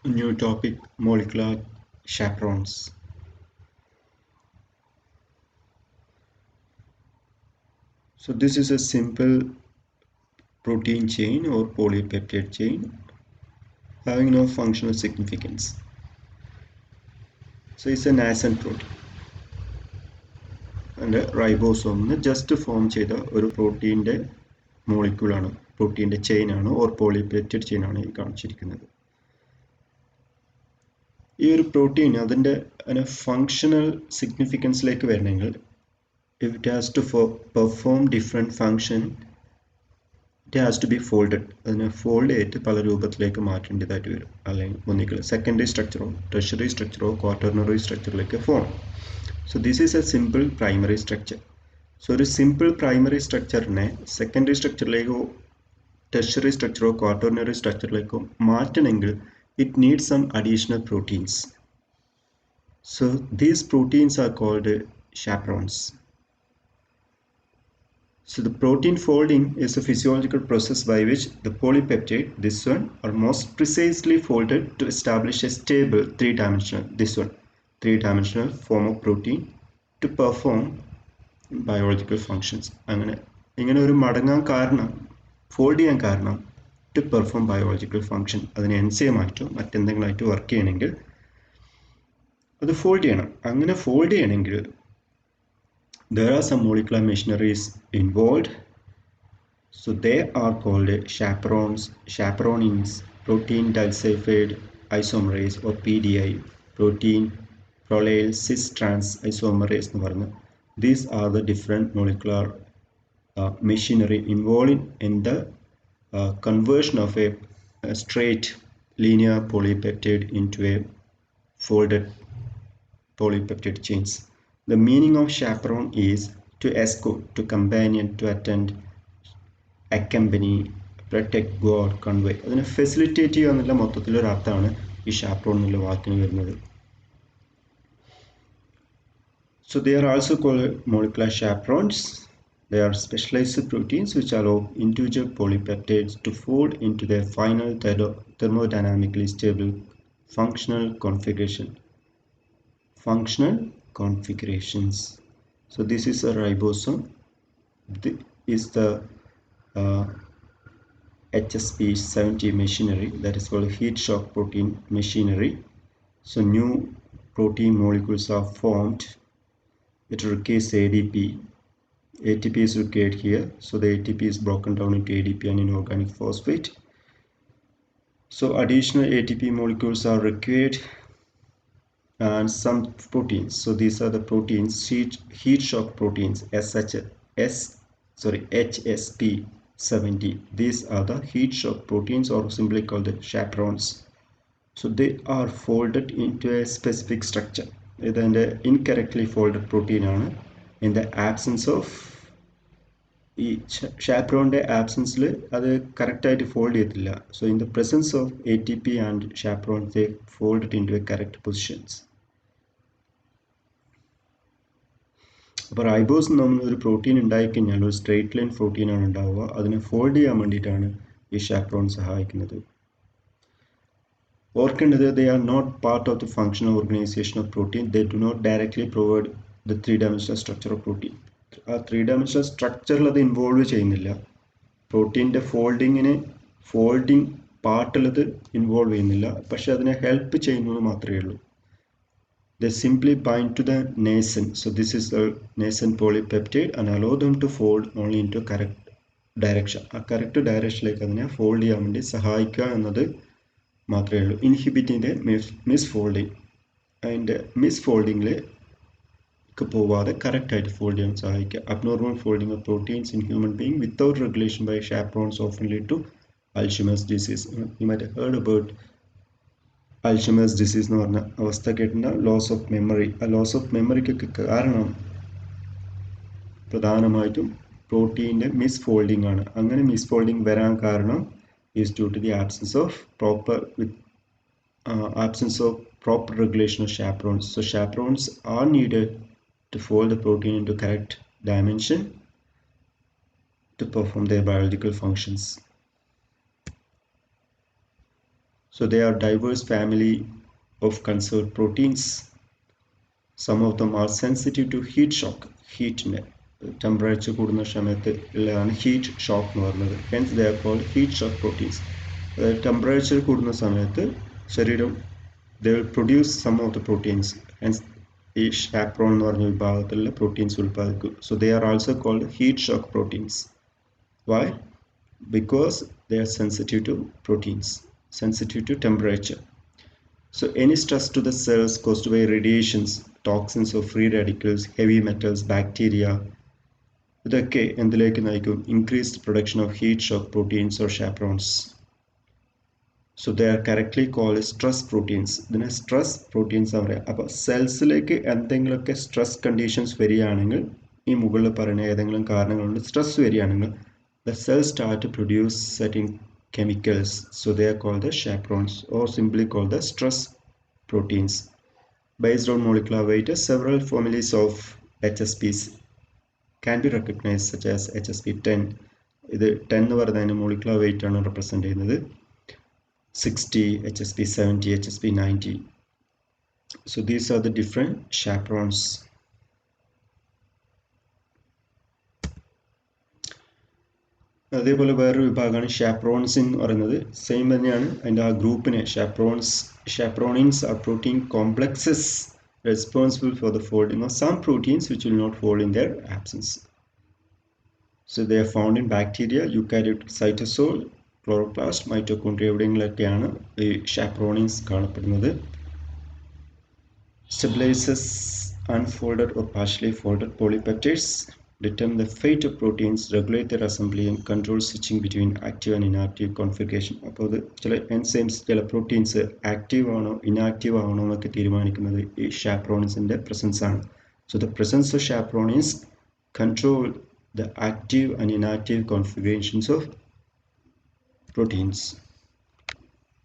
New topic: molecular chaperones. So this is a simple protein chain or polypeptide chain having no functional significance. So it's a nascent protein. And റൈബോസോമിന് just form ചെയ്ത ഒരു പ്രോട്ടീൻ്റെ മോളിക്യൂളാണ്, പ്രോട്ടീൻ്റെ ചെയിനാണ് or polypeptide ചെയിനാണ് ഈ കാണിച്ചിരിക്കുന്നത്. ഈ ഒരു protein അതിൻ്റെ functional സിഗ്നിഫിക്കൻസിലേക്ക് വരണമെങ്കിൽ it has to perform different function, it has to be folded. അതിനെ ഫോൾഡ് ചെയ്തിട്ട് പല രൂപത്തിലേക്ക് മാറ്റേണ്ടതായിട്ട് വരും. അല്ലെങ്കിൽ ഒന്നുകിൽ സെക്കൻഡറി സ്ട്രക്ചറോ ടെർഷ്യറി സ്ട്രക്ചറോ ക്വാട്ടർണറി സ്ട്രക്ചറിലേക്ക് form. So this is a simple primary structure. So ഒരു സിമ്പിൾ പ്രൈമറി സ്ട്രക്ചറിനെ സെക്കൻഡറി സ്ട്രക്ചറിലേക്കോ ടെർഷ്യറി സ്ട്രക്ചറോ ക്വാട്ടർണറി സ്ട്രക്ചറിലേക്കോ മാറ്റണമെങ്കിൽ it needs some additional proteins. So these proteins are called chaperones. So the protein folding is a physiological process by which the polypeptide, this one, are most precisely folded to establish a stable three-dimensional form of protein to perform biological functions. ഇങ്ങനെ ഒരു മടങ്ങാൻ കാരണം, fold ചെയ്യാൻ കാരണം to perform biological function. അതിന് എൻസൈമായിട്ടോ മറ്റെന്തെങ്കിലും ആയിട്ട് work ചെയ്യണമെങ്കിൽ അത് ഫോൾഡ് ചെയ്യണം. അങ്ങനെ ഫോൾഡ് ചെയ്യണമെങ്കിൽ there are some molecular machineries involved. So they are called chaperonins, protein disulfide isomerase or PDI, protein prolyl cis trans isomerase. These are the different molecular machinery involved in the conversion of a straight linear polypeptide into a folded polypeptide chains. The meaning of chaperone is to escort, to companion, to attend, accompany, protect, guard, convey. അതിനെ facilitate ചെയ്യുക എന്നുള്ള മൊത്തത്തിലൊരു അർത്ഥമാണ് ഈ chaperone എന്നുള്ള വാക്കിന് വരുന്നത്. So they are also called molecular chaperones. They are specialized proteins which allow individual polypeptides to fold into their final thermodynamically stable functional configurations. So this is a ribosome. This is the HSP70 machinery, that is called heat shock protein machinery. So new protein molecules are formed. It requires ADP. ATP is required here. So the ATP is broken down into ADP and inorganic phosphate. So additional ATP molecules are required and some proteins. So these are the proteins, heat shock proteins, HSP70. These are the heat shock proteins, or simply called the chaperones. So they are folded into a specific structure. Then incorrectly folded protein in the absence of ഈ ഷാപ്രോണിൻ്റെ ആബ്സൻസിൽ അത് കറക്റ്റായിട്ട് fold ചെയ്തിട്ടില്ല. So in the presence of ATP and chaperone they fold into a correct positions. അപ്പോൾ ribose നമ്മൾ ഒരു protein ഉണ്ടായിക്കഴിഞ്ഞാൽ ഒരു straight line പ്രോട്ടീനാണ് ഉണ്ടാവുക. അതിനെ ഫോൾഡ് ചെയ്യാൻ വേണ്ടിയിട്ടാണ് ഈ ഷാപ്രോൺ സഹായിക്കുന്നത്. ഓർക്കേണ്ടത്, they are not part of the functional organization of protein. They do not directly provide the 3-dimensional structure of protein. ആ 3-dimensional സ്ട്രക്ചറിൽ അത് ഇൻവോൾവ് ചെയ്യുന്നില്ല. പ്രോട്ടീൻ്റെ ഫോൾഡിങ് പാർട്ടിലത് ഇൻവോൾവ് ചെയ്യുന്നില്ല, പക്ഷെ അതിനെ ഹെൽപ്പ് ചെയ്യുന്നത് മാത്രമേ ഉള്ളൂ. They simply bind to the nascent. So this is the nascent polypeptide and allow them to fold only into correct direction. ആ കറക്റ്റ് ഡയറക്ഷനിലേക്ക് അതിനെ ഫോൾഡ് ചെയ്യാൻ വേണ്ടി സഹായിക്കുക എന്നത് മാത്രമേ ഉള്ളൂ. ഇൻഹിബിറ്റിൻ്റെ മിസ്ഫോൾഡിങ്, അതിൻ്റെ മിസ്ഫോൾഡിങ്ങിൽ പോവാതെ കറക്റ്റായിട്ട് ഫോൾഡ് ചെയ്യാൻ സഹായിക്കുക. Abnormal folding of proteins in human being without regulation by chaperones often lead to Alzheimer's disease. You might have heard about Alzheimer's disease എന്ന് പറഞ്ഞ അവസ്ഥ കേട്ടിട്ടുണ്ട. Loss of memory. ആ ലോസ് ഓഫ് മെമ്മറിക്കൊക്കെ കാരണം പ്രധാനമായിട്ടും പ്രോട്ടീൻ്റെ മിസ്ഫോൾഡിംഗ് ആണ്. അങ്ങനെ മിസ്ഫോൾഡിംഗ് വരാൻ കാരണം is due to the absence of proper regulation of chaperones. So chaperones are needed to fold the protein into correct dimension to perform their biological functions. So they are diverse family of conserved proteins. Some of them are sensitive to heat shock. Heat temperature കൂടുന്ന സമയത്ത് ഉള്ളതാണ് heat shock എന്ന് പറയുന്നത്. Hence they are called heat shock proteins. Temperature കൂടുന്ന സമയത്ത് ശരീരം they will produce some of the proteins. Hence ഈ chaperone എന്ന് പറഞ്ഞ വിഭാഗത്തിലുള്ള proteins ഉൽപ്പാദിക്കും. So they are also called heat shock proteins. Why? Because they are sensitive to proteins, sensitive to temperature. So any stress to the cells caused by radiations, toxins or free radicals, heavy metals, bacteria, ഇതൊക്കെ എന്തിലേക്ക് നയിക്കും? Increased production of heat shock proteins or chaperones. So they are correctly called stress proteins. ഇതിനെ stress proteins ആണ് പറയുക. അപ്പോൾ സെൽസിലേക്ക് എന്തെങ്കിലുമൊക്കെ stress conditions വരികയാണെങ്കിൽ, ഈ മുകളിൽ പറയുന്ന ഏതെങ്കിലും കാരണങ്ങൾ കൊണ്ട് സ്ട്രെസ് വരികയാണെങ്കിൽ, the cells start to produce certain chemicals. So they are called the chaperones or simply called the stress proteins. Based on molecular weight, several families of HSPs can be recognized, such as HSP10. ഇത് 10 എന്ന് പറയുന്നതിന് molecular weight ആണ് represent ചെയ്യുന്നത്. 60, HSP70, HSP90. So these are the different chaperones. അതേപോലെ വേറൊരു വിഭാഗമാണ് chaperones എന്ന് പറയുന്നത്. സെയിം തന്നെയാണ് അതിൻ്റെ ആ ഗ്രൂപ്പിനെ chaperonins are protein complexes responsible for the folding of some proteins which will not fold in their absence. So they are found in bacteria, eukaryotic cytosol, chloroplast, mitochondria ഇവിടെയൊക്കെയാണ് ഈ chaperonins കാണപ്പെടുന്നത്. Stabilizes unfolded or partially folded polypeptides, determine the fate of proteins, regulate their assembly and control switching between active and inactive configuration. അപ്പോൾ ഇത് ചില enzymes ചില proteins active ആണോ inactive ആണോ എന്നൊക്കെ തീരുമാനിക്കുന്നത് ഈ chaperonesന്റെ പ്രസൻസ് ആണ്. So the presence of chaperones control the active and inactive configurations of proteins.